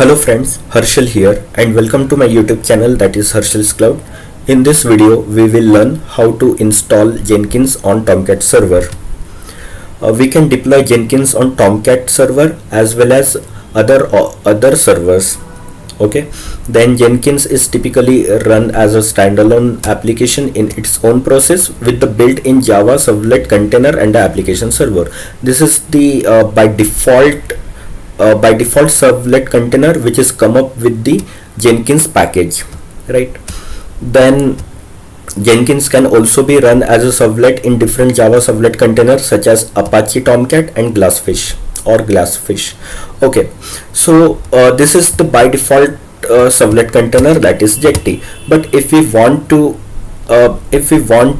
Hello friends, Harshal here and welcome to my YouTube channel, that is Harshal's Cloud. In this video, we will learn how to install Jenkins on Tomcat server. We can deploy Jenkins on Tomcat server as well as other servers. Okay, then Jenkins is typically run as a standalone application in its own process with the built-in Java servlet container and the application server. This is the by default servlet container which is come up with the Jenkins package, right? Then Jenkins can also be run as a servlet in different Java servlet containers such as Apache Tomcat and Glassfish. Okay, so this is the by default servlet container, that is Jetty. But if we want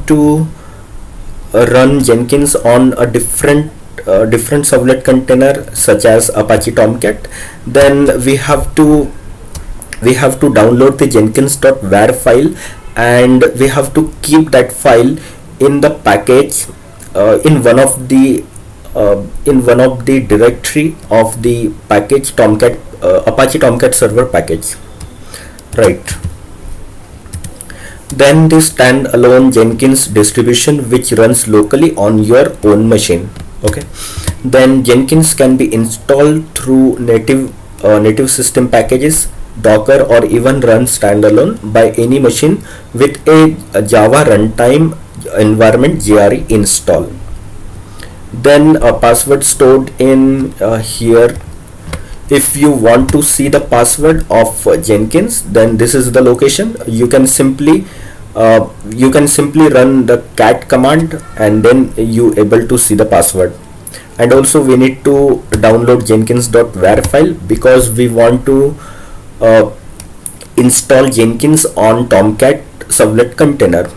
to run Jenkins on a different servlet container such as Apache Tomcat, then we have to download the jenkins.var file, and we have to keep that file in the package in one of the directory of the package Tomcat Apache Tomcat server package, right? Then the standalone Jenkins distribution which runs locally on your own machine. Okay, then Jenkins can be installed through native system packages, Docker, or even run standalone by any machine with a Java runtime environment JRE install. Then a password stored in here. If you want to see the password of Jenkins, then this is the location. You can simply run the cat command and then you able to see the password. And also we need to download jenkins.var file because we want to install Jenkins on Tomcat servlet container.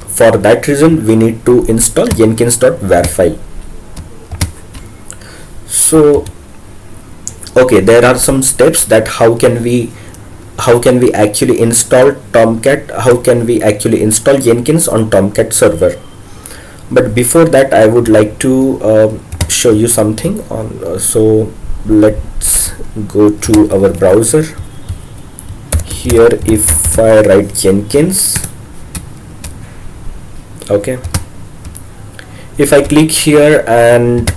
For that reason we need to install jenkins.var file. So okay, there are some steps that how can we actually install Tomcat, how can we actually install Jenkins on Tomcat server. But before that I would like to show you something on so let's go to our browser. Here if I write Jenkins, okay, if I click here and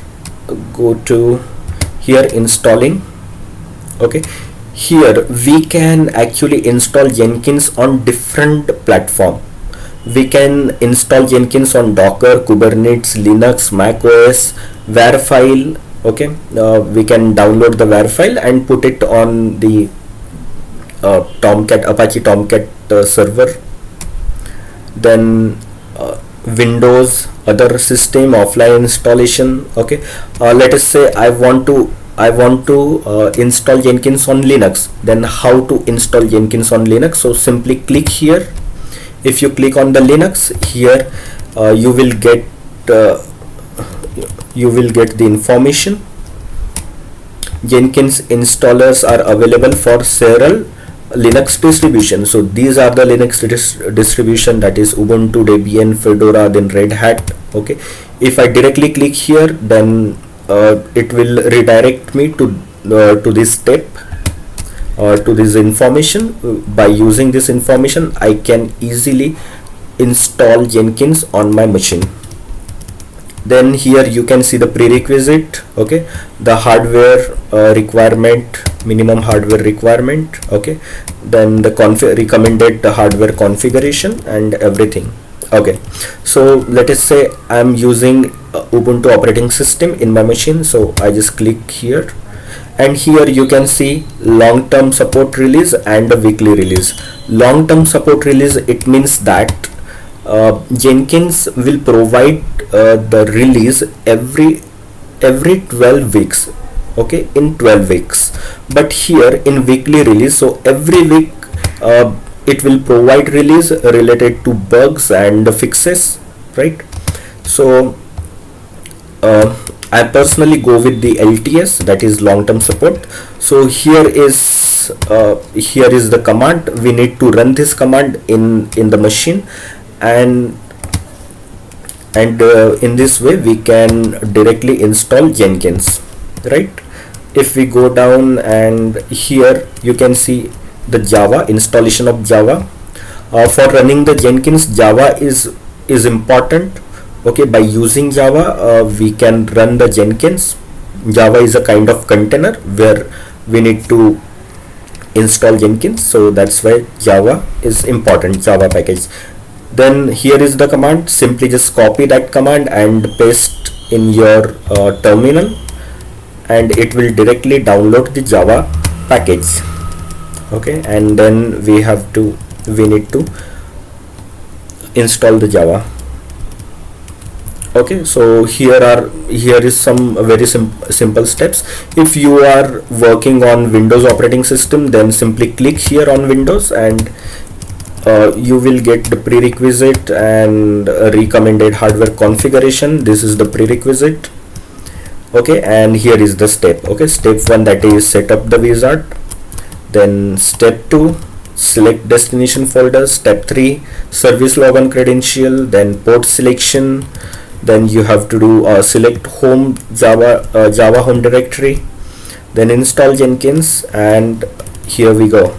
go to here installing, okay, here we can actually install Jenkins on different platform. We can install Jenkins on Docker, Kubernetes, Linux, Mac OS, var file. Okay, we can download the var file and put it on the Apache Tomcat server. Then Windows, other system, offline installation. Okay, let us say I want to install Jenkins on Linux. Then how to install Jenkins on Linux? So simply click here. If you click on the Linux here, you will get the information. Jenkins installers are available for several Linux distributions. So these are the Linux distribution, that is Ubuntu, Debian, Fedora, then Red Hat. Okay, if I directly click here, then it will redirect me to this step or to this information. By using this information I can easily install Jenkins on my machine. Then here you can see the prerequisite, okay, the hardware requirement, minimum hardware requirement, okay, then the recommended hardware configuration and everything. Okay, so let us say I'm using Ubuntu operating system in my machine, so I just click here, and here you can see long-term support release and a weekly release. Long-term support release, it means that Jenkins will provide the release every 12 weeks, okay, in 12 weeks. But here in weekly release, so every week it will provide release related to bugs and fixes, right? So I personally go with the LTS, that is long-term support. So here is the command. We need to run this command in the machine, and in this way we can directly install Jenkins, right? if we go down, and here you can see the Java installation of Java. For running the Jenkins, Java is important. Okay, by using Java, we can run the Jenkins. Java is a kind of container where we need to install Jenkins, so that's why Java is important, Java package. Then here is the command. Simply just copy that command and paste in your terminal, and it will directly download the Java package. Okay, and then we need to install the Java. Okay, so here is some very simple steps. If you are working on Windows operating system, then simply click here on Windows, and you will get the prerequisite and recommended hardware configuration. This is the prerequisite. Okay, and here is the step. Okay, step 1, that is set up the wizard. Then step 2, select destination folder. Step 3, service login credential. Then port selection. Then you have to do select home Java home directory. Then install Jenkins, and here we go.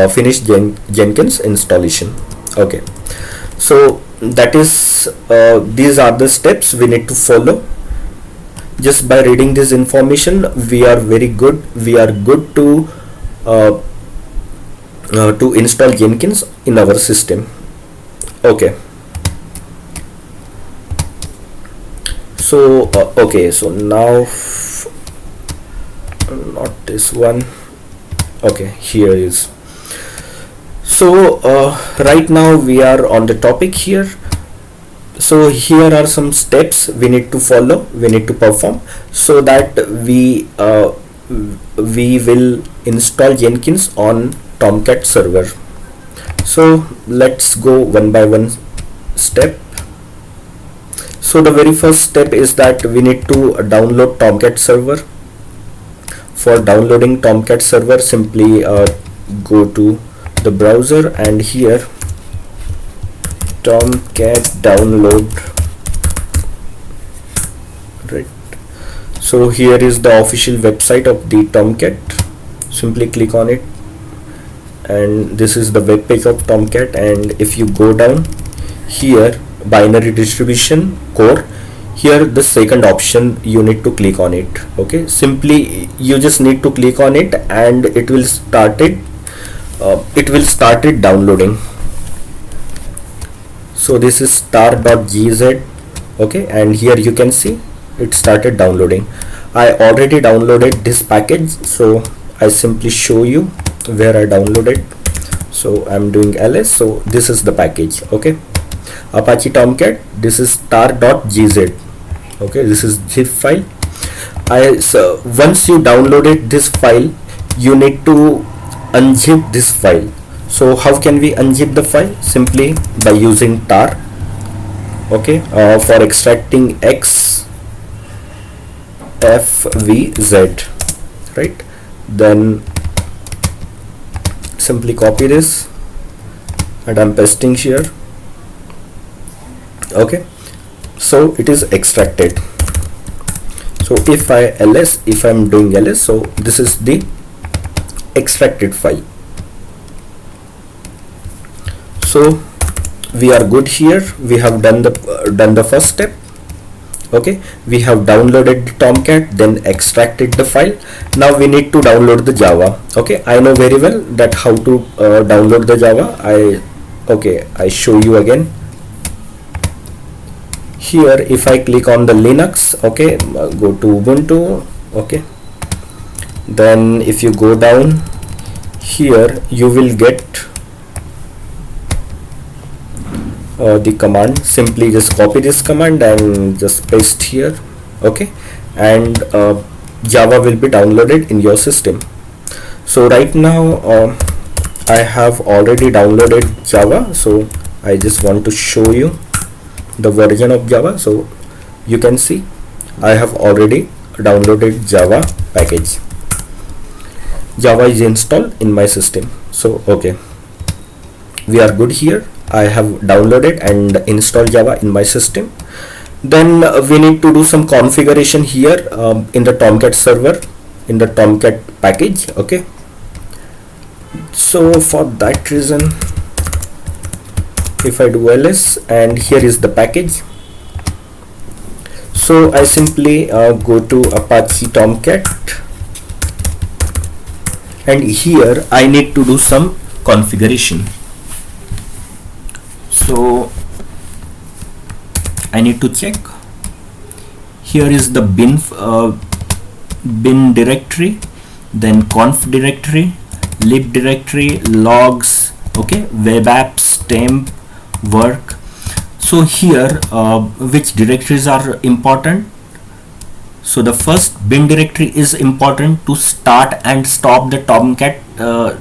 Finish Jenkins installation. Okay, so that is these are the steps we need to follow. Just by reading this information, we are very good. We are good to install Jenkins in our system. Okay. So okay, so now not this one. Okay, here is. So right now we are on the topic here. So here are some steps we need to follow, we need to perform, so that we will install Jenkins on Tomcat server. So let's go one by one step. So the very first step is that we need to download Tomcat server. For downloading Tomcat server, simply go to the browser, and here Tomcat download, right? So here is the official website of the Tomcat. Simply click on it, and this is the web page of Tomcat. And if you go down here, binary distribution core, here the second option, you need to click on it. Okay, simply you just need to click on it, and it will start it downloading. So this is star.gz. Okay, and here you can see it started downloading. I already downloaded this package, so I simply show you where I downloaded. So I'm doing ls. So this is the package. Okay, Apache Tomcat, this is star.gz. okay, this is zip file. So once you downloaded this file, you need to unzip this file. So how can we unzip the file? Simply by using tar. Okay, for extracting xfvz, right? Then simply copy this, and I'm pasting here. Okay, so it is extracted. So if I'm doing ls, so this is the extracted file. So we are good here. We have done the first step. Okay, we have downloaded the Tomcat, then extracted the file. Now we need to download the Java. Okay, I know very well that how to download the Java. I show you again. Here if I click on the Linux, okay, go to Ubuntu. Okay, then if you go down here, you will get the command. Simply just copy this command and just paste here. Okay, and Java will be downloaded in your system. So right now I have already downloaded Java, so I just want to show you the version of Java. So you can see I have already downloaded Java package. Java is installed in my system. So okay, we are good here. I have downloaded and installed Java in my system. Then we need to do some configuration here in the Tomcat server, in the Tomcat package. Okay, so for that reason, if I do ls, and here is the package, so I simply go to Apache Tomcat, and here I need to do some configuration. So I need to check. Here is the bin directory, then conf directory, lib directory, logs, okay, web apps, temp, work. So here which directories are important? So the first bin directory is important to start and stop the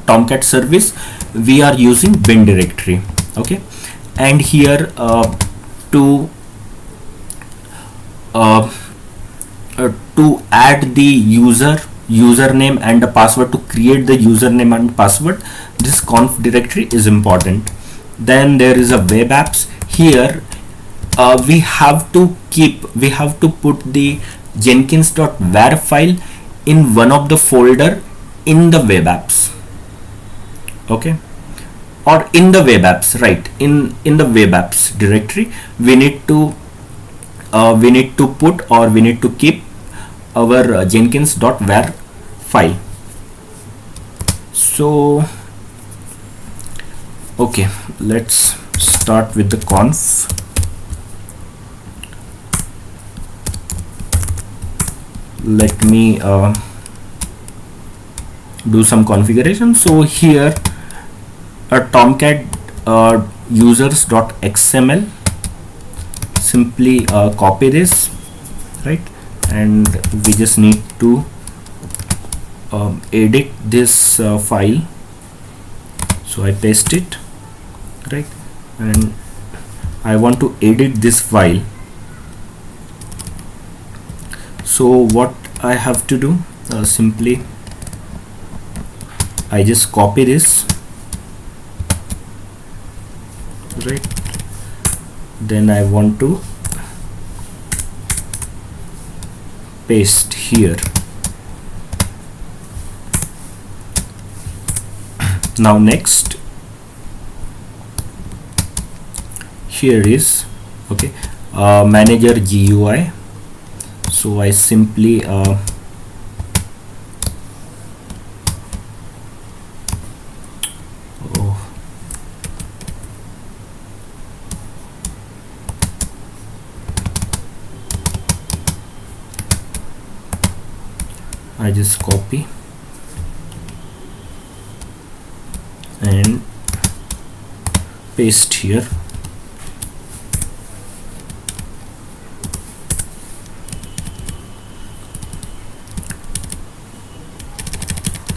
Tomcat service. We are using bin directory, okay, and here to add the username and the password, to create the username and password, this conf directory is important. Then there is a web apps. Here we have to put the Jenkins.var file in one of the folder in the web apps, okay, or in the web apps, right, in the web apps directory we need to put, or we need to keep our Jenkins.var file. So okay, let's start with the conf. Let me do some configuration. So here a Tomcat users.xml, simply copy this, right, and we just need to edit this file. So I paste it, right, and I want to edit this file. So what I have to do, simply I just copy this, right, then I want to paste here. Now next, here is, okay, manager GUI. So I simply I just copy and paste here.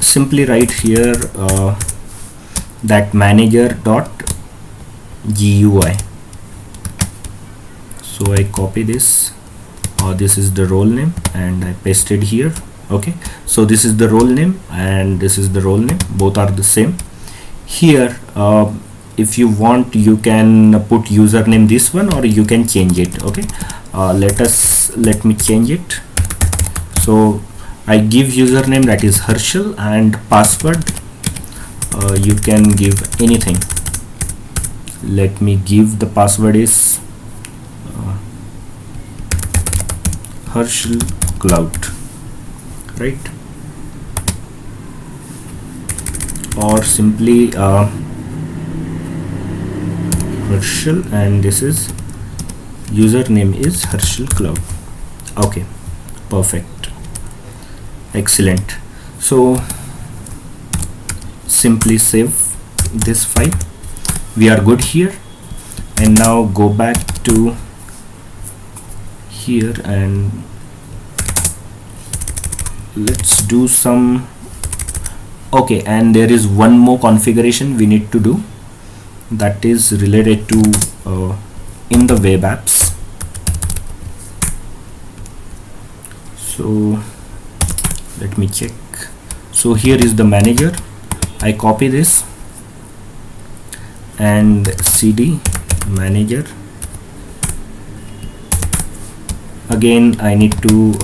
Simply write here that manager.gui. So I copy this, this is the role name, and I pasted here. Okay, so this is the role name and this is the role name, both are the same. Here if you want, you can put username this one, or you can change it. Okay, let me change it. So I give username, that is Herschel, and password you can give anything. Let me give the password is Herschel Cloud, right, or simply Herschel, and this is username is Herschel Cloud. Okay, perfect, excellent. So simply save this file. We are good here, and now go back to here and let's do some. Okay, and there is one more configuration we need to do, that is related to in the web apps. So let me check. So here is the manager. I copy this and cd manager Again I need to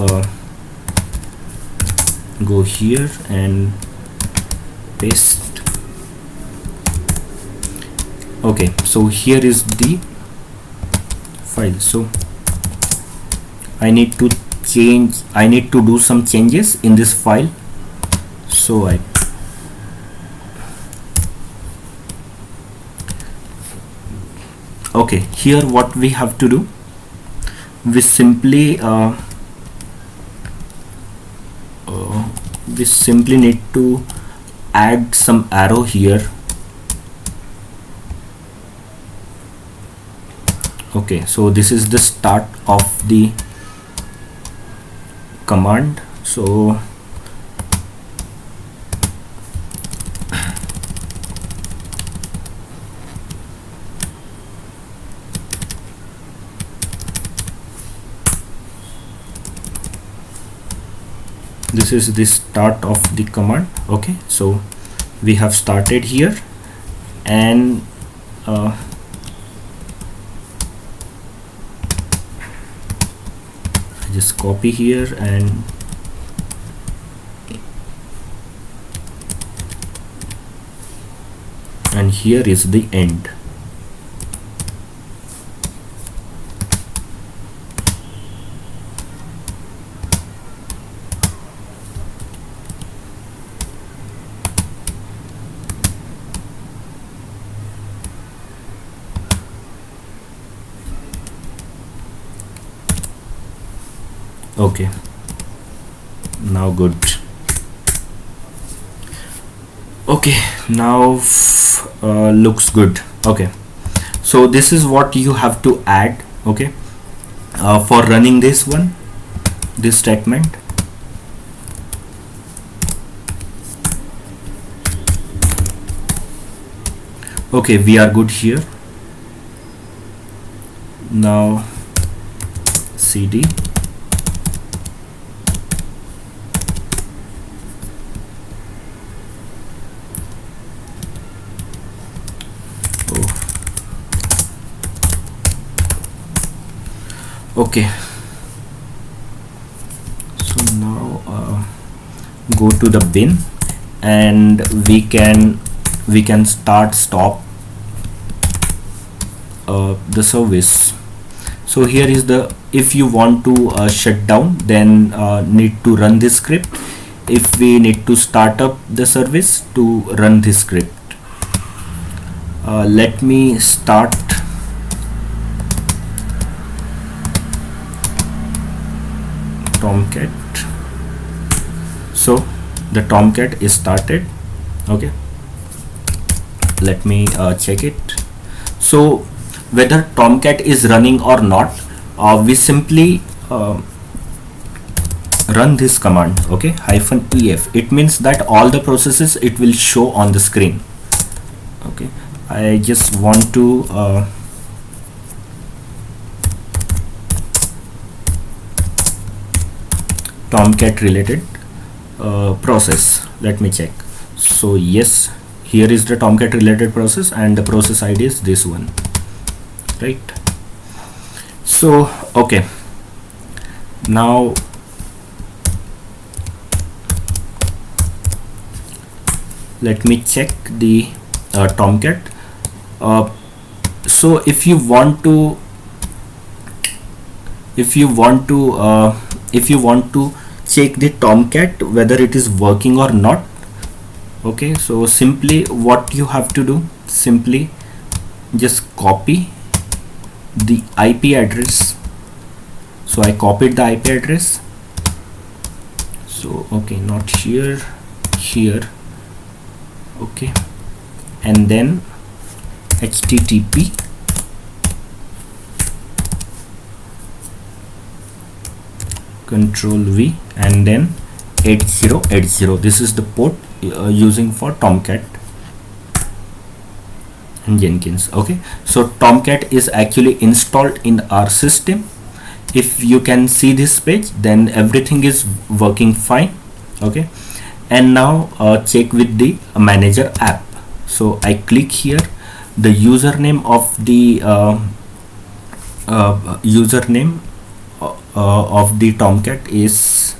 go here and paste. Okay, so here is the file. So I need to do some changes in this file. So okay, here what we have to do, we simply need to add some arrow here. Okay, so this is the start of the command. So this is the start of the command. Okay, so we have started here, and I just copy here and here is the end. Okay, now good. Okay, now looks good. Okay, so this is what you have to add. Okay, for running this statement. Okay, we are good here. Now cd okay, so now go to the bin, and we can stop the service. So here is the, if you want to shut down, then need to run this script. If we need to start up the service, to run this script. Let me start. Tomcat. So the Tomcat is started. Okay, let me check it. So whether Tomcat is running or not, we simply run this command. Okay, -ef. It means that all the processes it will show on the screen. Okay, I just want to Tomcat related process. Let me check. So yes, here is the Tomcat related process, and the process ID is this one, right? So okay, now let me check the Tomcat. So if you want to check the Tomcat whether it is working or not, okay, so simply what you have to do, simply just copy the IP address. So I copied the IP address. So okay, not here, here. Okay, and then HTTP Control V and then 8080. This is the port using for Tomcat and Jenkins. Okay, so Tomcat is actually installed in our system. If you can see this page, then everything is working fine. Okay, and now check with the manager app. So I click here, the username of the username of the Tomcat is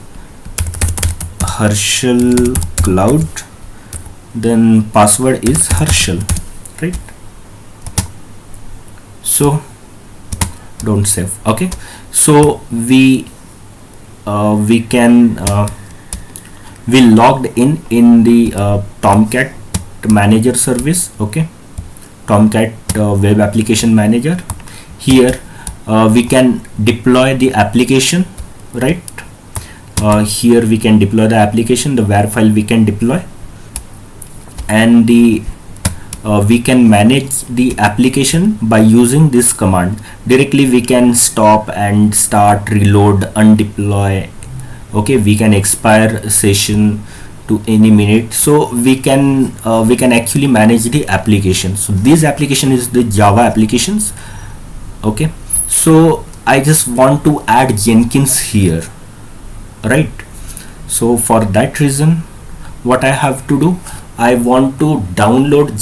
Herschel Cloud, then password is Herschel, right? So don't save. Okay, so we can we logged in the Tomcat manager service. Okay, Tomcat web application manager. Here we can deploy the application, right? Here we can deploy the application, the var file we can deploy, and the we can manage the application by using this command. Directly we can stop and start, reload, undeploy. Okay, we can expire session to any minute, so we can actually manage the application. So this application is the Java applications. Okay, so I just want to add Jenkins here, right? So for that reason, what I have to do, I want to download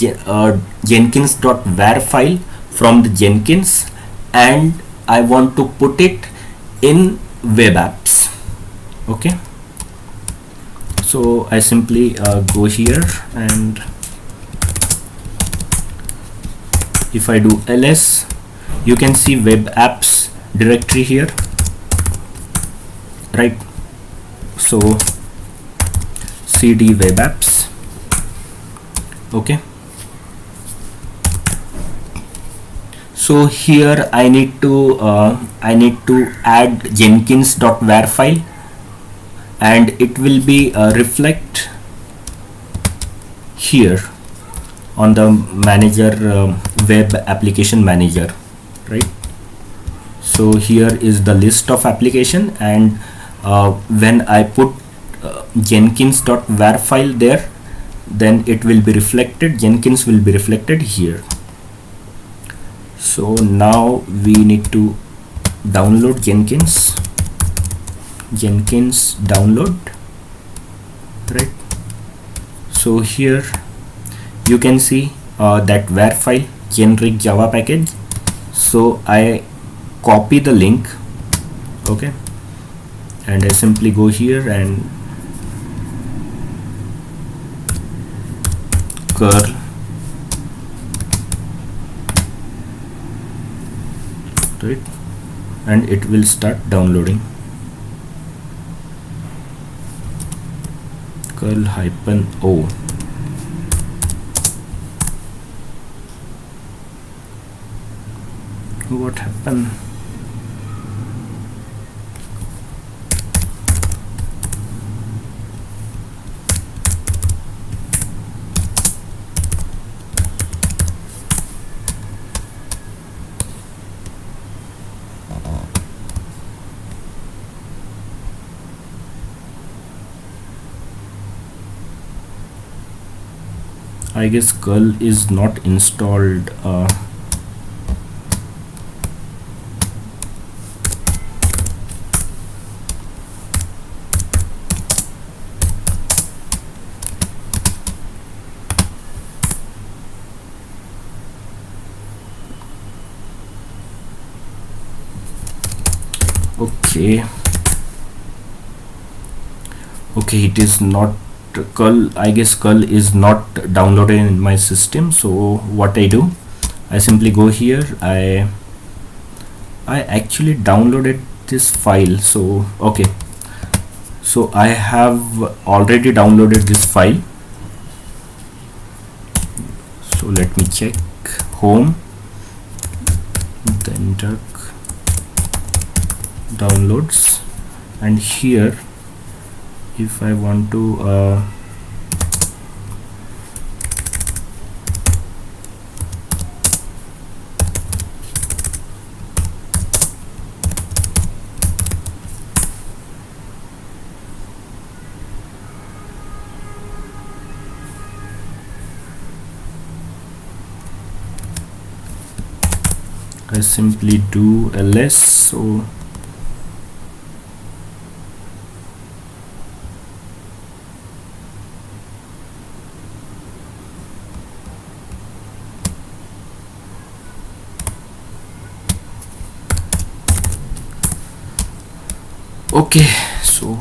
Jenkins.var file from the Jenkins, and I want to put it in web apps. Okay, so I simply go here, and if I do ls, you can see web apps directory here, right? So cd web apps. Okay, so here I need to add Jenkins.var file, and it will be reflect here on the manager web application manager, right? So here is the list of application, and when I put Jenkins.var file there, then it will be reflected, Jenkins will be reflected here. So now we need to download Jenkins download, right? So here you can see that var file, generic Java package. So I copy the link, okay, and I simply go here and curl right, and it will start downloading. Curl -o. What happened? I guess curl is not installed. Okay, it is not curl. I guess curl is not downloaded in my system. So what I do, I simply go here. I actually downloaded this file. So okay, so I have already downloaded this file. So let me check home, then downloads, and here if I want to I simply do ls. So Okay, so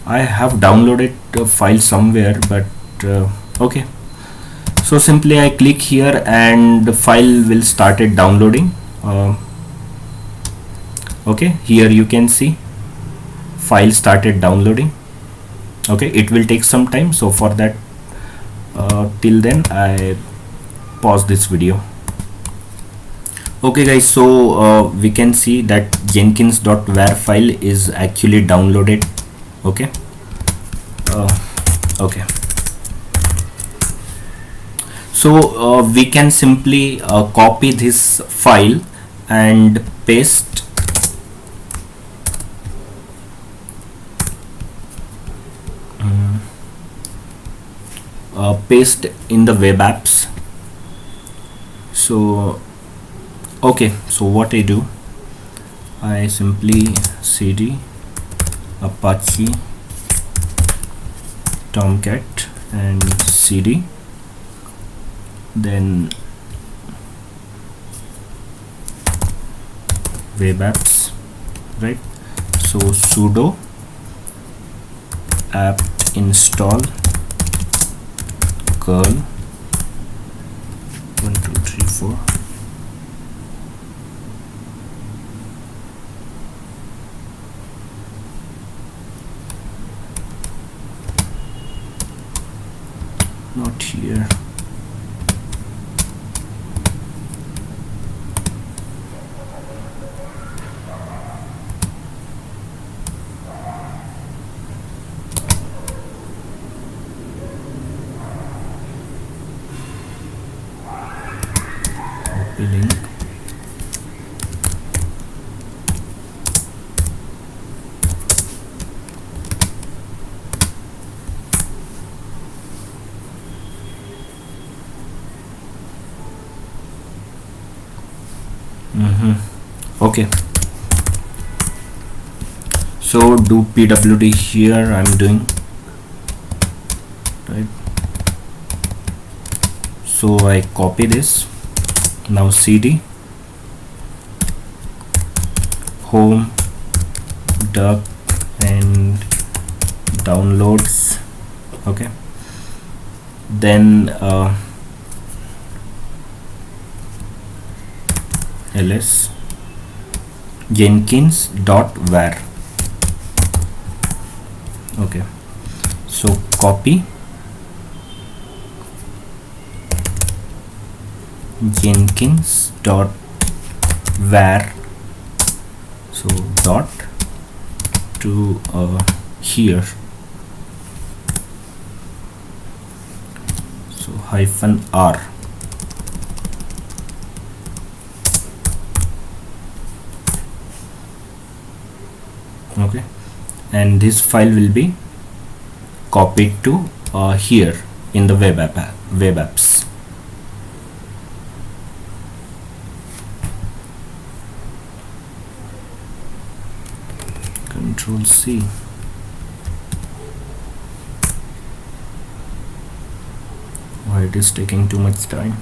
I have downloaded a file somewhere, but okay, so simply I click here and the file will started downloading. Okay, here you can see file started downloading. Okay, it will take some time, so for that till then I pause this video. Okay guys, so we can see that jenkins.var file is actually downloaded. Okay, okay, so we can simply copy this file and paste paste in the web apps. So okay, so what I do, I simply cd apache tomcat and cd, then web apps, right? So sudo apt install curl 1 2 3 4. Not here. Copy link. Okay, so do pwd here, I'm doing, right? So I copy this, now cd home duck and downloads. Okay, then ls jenkins.var. okay, so copy jenkins.var, so dot to here, so -r. Okay, and this file will be copied to here in the web apps. Control C. Why it is taking too much time?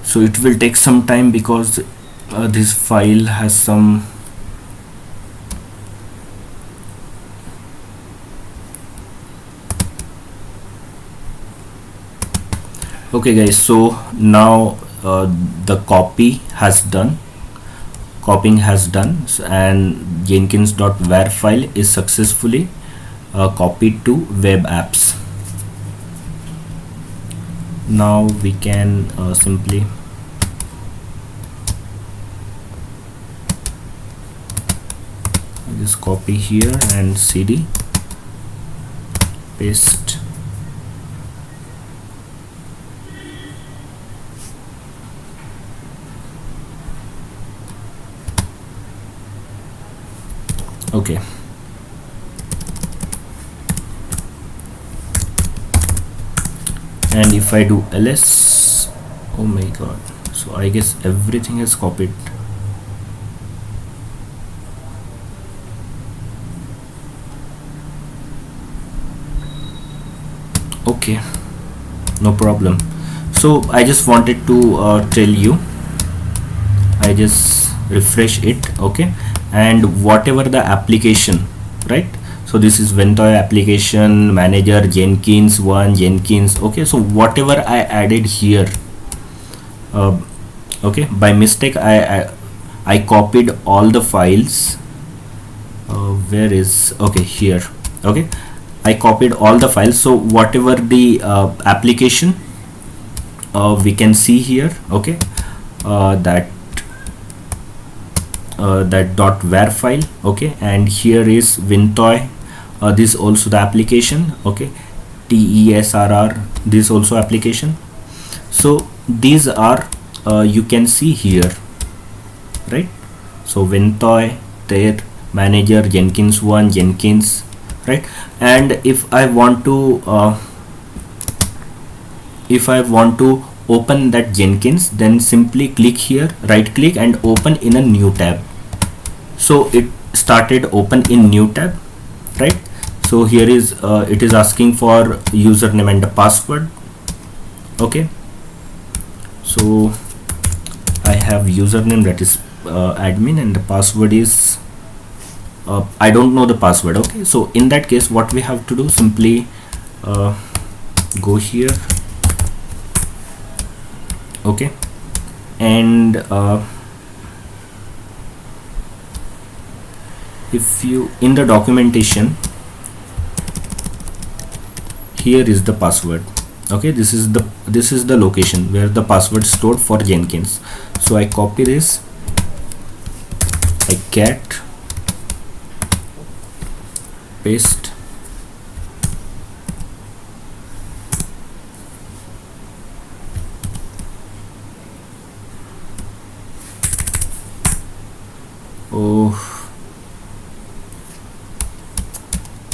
So it will take some time because this file has some okay guys, so now the copying has done, and jenkins.var file is successfully copied to web apps. Now we can simply just copy here and cd paste. Okay, and if I do ls, oh my god, so I guess everything is copied. Okay, no problem. So I just wanted to tell you, I just refresh it, okay, and whatever the application, right? So this is Ventoy application manager, Jenkins 1, Jenkins, okay. So whatever I added here, okay, by mistake I copied all the files. Where is, okay, here, okay, I copied all the files. So whatever the application we can see here, okay, that dot var file, okay, and here is Ventoy, this also the application, okay, TESRR, this also application. So these are you can see here, right? So Ventoy, there, manager, Jenkins 1, Jenkins, right? And if I want to open that Jenkins, then simply click here, right click and open in a new tab. So it started open in new tab, right? So here is it is asking for username and the password, okay. So I have username, that is admin, and the password is I don't know the password, okay. So in that case what we have to do, simply go here, okay, and if you in the documentation, here is the password, okay. This is the location where the password stored for Jenkins. So I copy this, I cat paste, oh,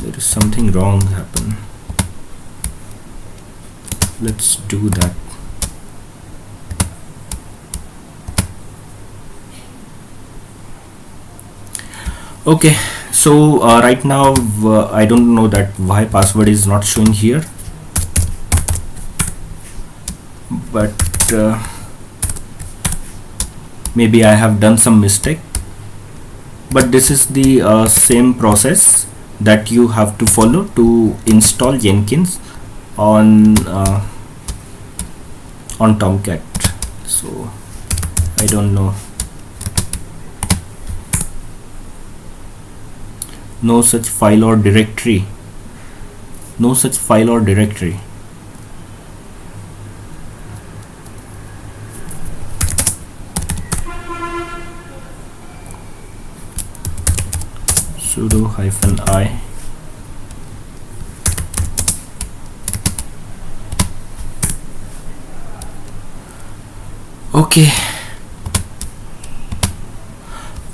there is something wrong happen. Let's do that. Okay, so right now I don't know that why password is not showing here, but maybe I have done some mistake. But this is the same process that you have to follow to install Jenkins on Tomcat. So I don't know, no such file or directory, no such file or directory. Sudo -i.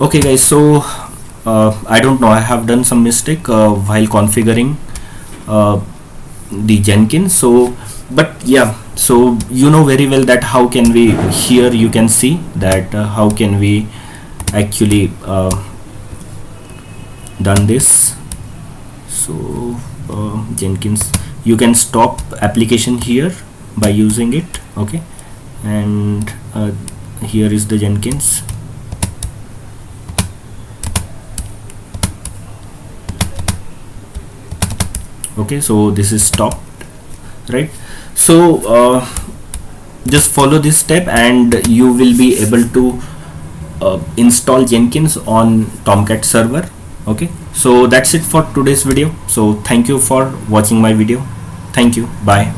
Okay guys, so I don't know, I have done some mistake while configuring the Jenkins. So but yeah, so you know very well that how can we, here you can see that how can we actually done this. So Jenkins, you can stop application here by using it, okay, and here is the Jenkins. Okay, so this is stopped, right? So just follow this step and you will be able to install Jenkins on Tomcat server. Okay, so that's it for today's video. So thank you for watching my video. Thank you, bye.